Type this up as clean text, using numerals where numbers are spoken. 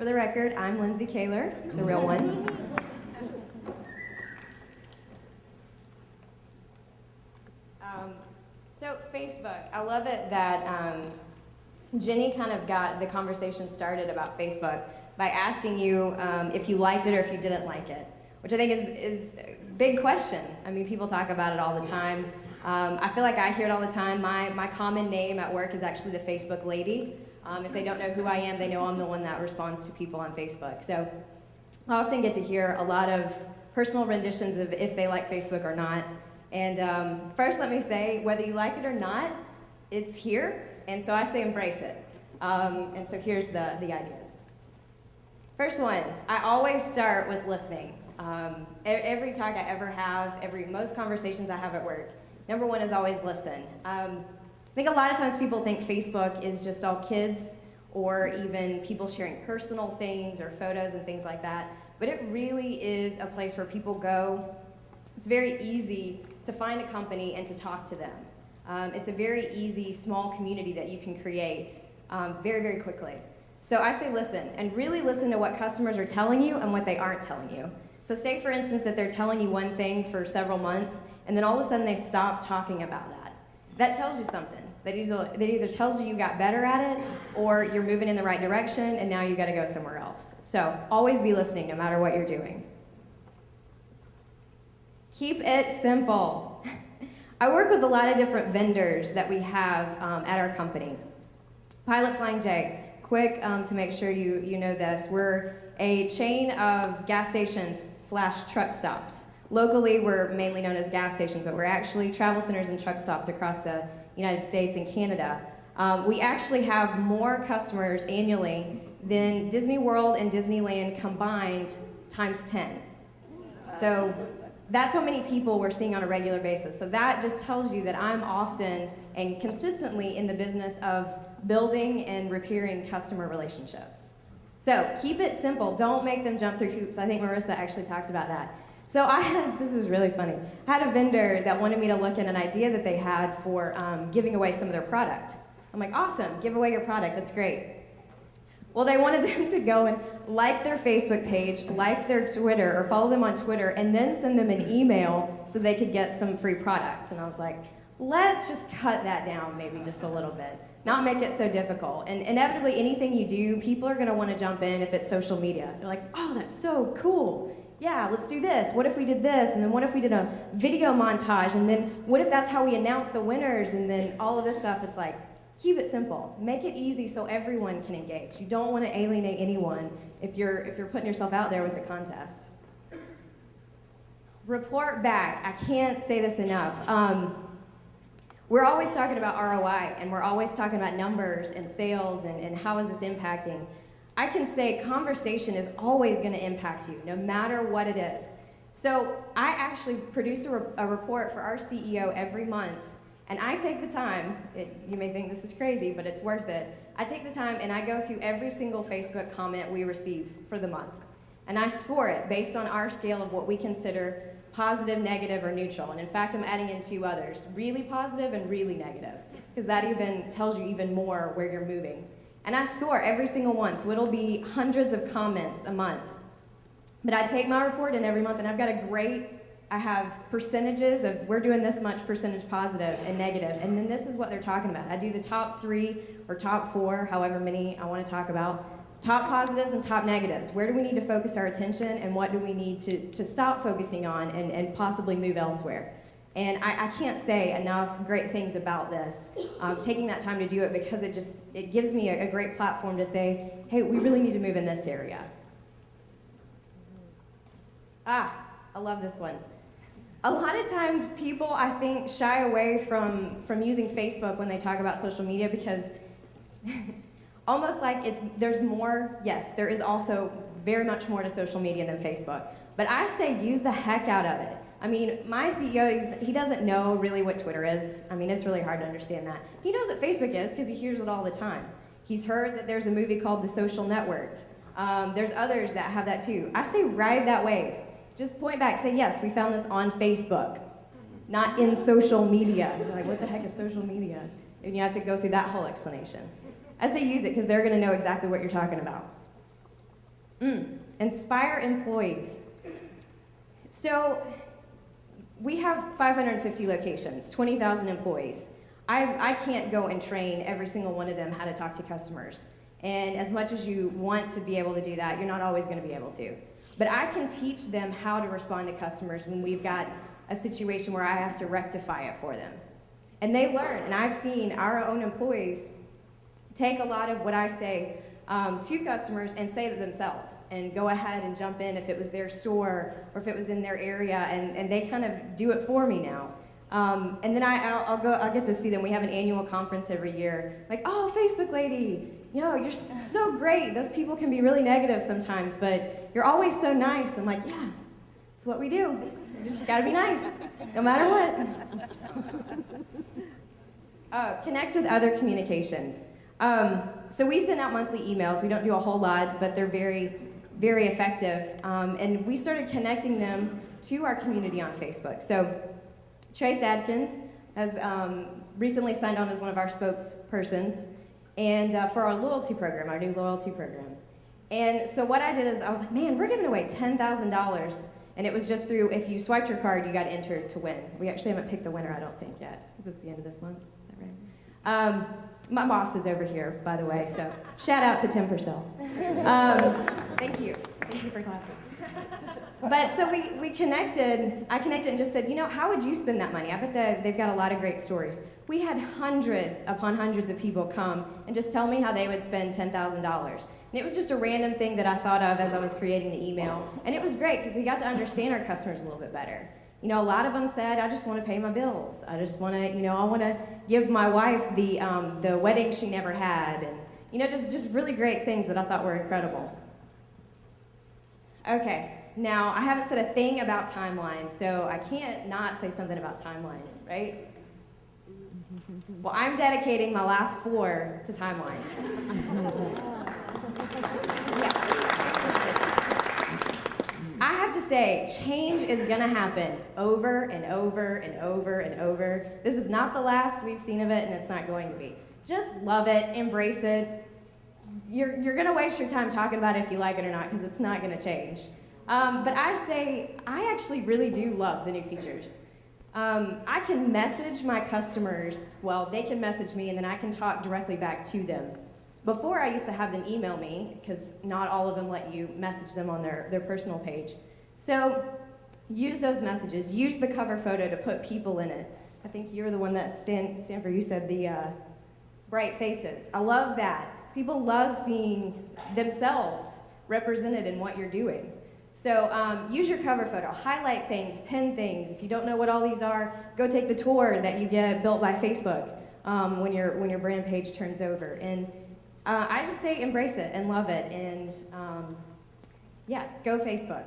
For the record, I'm Lynsay Caylor, the real one. So Facebook, I love it that Jenny kind of got the conversation started about Facebook by asking you if you liked it or if you didn't like it, which I think is a big question. I mean, people talk about it all the time. I feel like I hear it all the time. My common name at work is actually the Facebook lady. If they don't know who I am, they know I'm the one that responds to people on Facebook. So I often get to hear a lot of personal renditions of if they like Facebook or not. And first, let me say, whether you like it or not, it's here, and so I say embrace it. And so here's the ideas. First one, I always start with listening. Every talk I ever have, most conversations I have at work, number one is always listen. I think a lot of times people think Facebook is just all kids or even people sharing personal things or photos and things like that, but it really is a place where people go. It's very easy to find a company and to talk to them. It's a very easy, small community that you can create very, very quickly. So I say listen, and really listen to what customers are telling you and what they aren't telling you. So say, for instance, that they're telling you one thing for several months, and then all of a sudden they stop talking about that. That tells you something. That either tells you got better at it, or you're moving in the right direction, and now you gotta go somewhere else. So always be listening, no matter what you're doing. Keep it simple. I work with a lot of different vendors that we have at our company. Pilot Flying J, quick to make sure you know this, we're a chain of gas stations / truck stops. Locally, we're mainly known as gas stations, but we're actually travel centers and truck stops across the United States and Canada. We actually have more customers annually than Disney World and Disneyland combined times 10. So that's how many people we're seeing on a regular basis. So that just tells you that I'm often and consistently in the business of building and repairing customer relationships. So keep it simple. Don't make them jump through hoops. I think Marissa actually talks about that. So this is really funny. I had a vendor that wanted me to look at an idea that they had for giving away some of their product. I'm like, awesome, give away your product, that's great. Well, they wanted them to go and like their Facebook page, like their Twitter, or follow them on Twitter, and then send them an email so they could get some free product. And I was like, let's just cut that down maybe just a little bit. Not make it so difficult. And inevitably, anything you do, people are gonna wanna jump in if it's social media. They're like, oh, that's so cool. Yeah, let's do this. What if we did this? And then what if we did a video montage? And then what if that's how we announce the winners? And then all of this stuff, it's like, keep it simple. Make it easy so everyone can engage. You don't want to alienate anyone if you're putting yourself out there with a contest. Report back. I can't say this enough. We're always talking about ROI, and we're always talking about numbers and sales and how is this impacting. I can say conversation is always going to impact you, no matter what it is. So I actually produce a report for our CEO every month. And I take the time, you may think this is crazy, but it's worth it. I take the time and I go through every single Facebook comment we receive for the month. And I score it based on our scale of what we consider positive, negative, or neutral. And in fact, I'm adding in 2 others, really positive and really negative, because that even tells you even more where you're moving. And I score every single one, so it'll be hundreds of comments a month. But I take my report in every month, and I've got I have percentages of we're doing this much percentage positive and negative, and then this is what they're talking about. I do the top 3 or top 4, however many I want to talk about, top positives and top negatives. Where do we need to focus our attention, and what do we need to stop focusing on and possibly move elsewhere? And I can't say enough great things about this, taking that time to do it, because it gives me a great platform to say, hey, we really need to move in this area. I love this one. A lot of times people, I think, shy away from using Facebook when they talk about social media because almost like there's more. Yes, there is also very much more to social media than Facebook. But I say use the heck out of it. I mean, my CEO, he doesn't know really what Twitter is. I mean, it's really hard to understand that. He knows what Facebook is because he hears it all the time. He's heard that there's a movie called The Social Network. There's others that have that too. I say ride that wave. Just point back, say, yes, we found this on Facebook, not in social media. It's like, what the heck is social media? And you have to go through that whole explanation. I say use it because they're going to know exactly what you're talking about. Inspire employees. So we have 550 locations, 20,000 employees. I can't go and train every single one of them how to talk to customers. And as much as you want to be able to do that, you're not always going to be able to. But I can teach them how to respond to customers when we've got a situation where I have to rectify it for them. And they learn, and I've seen our own employees take a lot of what I say to customers and say to themselves, and go ahead and jump in if it was their store or if it was in their area, and they kind of do it for me now. And then I'll get to see them. We have an annual conference every year. Like, oh, Facebook lady, you're so great. Those people can be really negative sometimes, but you're always so nice. I'm like, yeah, it's what we do. You just gotta be nice, no matter what. Connect with other communications. So we send out monthly emails. We don't do a whole lot, but they're very, very effective. And we started connecting them to our community on Facebook. So Trace Adkins has recently signed on as one of our spokespersons, and for our loyalty program, our new loyalty program. And so what I did is I was like, man, we're giving away $10,000. And it was just through, if you swiped your card, you got entered to win. We actually haven't picked the winner, I don't think, yet, because it's the end of this month. Is that right? My boss is over here, by the way, so shout out to Tim Purcell. Thank you. Thank you for clapping. But so we connected. I connected and just said, how would you spend that money? I bet that they've got a lot of great stories. We had hundreds upon hundreds of people come and just tell me how they would spend $10,000. And it was just a random thing that I thought of as I was creating the email. And it was great because we got to understand our customers a little bit better. A lot of them said, I just want to pay my bills. I just want to, I want to give my wife the wedding she never had. And, just really great things that I thought were incredible. Okay, now I haven't said a thing about timeline, so I can't not say something about timeline, right? Well, I'm dedicating my last 4 to timeline. I have to say, change is going to happen over and over and over and over. This is not the last we've seen of it, and it's not going to be. Just love it, embrace it. You're going to waste your time talking about it if you like it or not, because it's not going to change. But I actually really do love the new features. I can message my customers, well, they can message me, and then I can talk directly back to them. Before, I used to have them email me, because not all of them let you message them on their personal page. So use those messages. Use the cover photo to put people in it. I think you're the one that, Stanford, you said the bright faces. I love that. People love seeing themselves represented in what you're doing. So use your cover photo. Highlight things, pin things. If you don't know what all these are, go take the tour that you get built by Facebook when your brand page turns over. And I just say embrace it and love it, and yeah, go Facebook.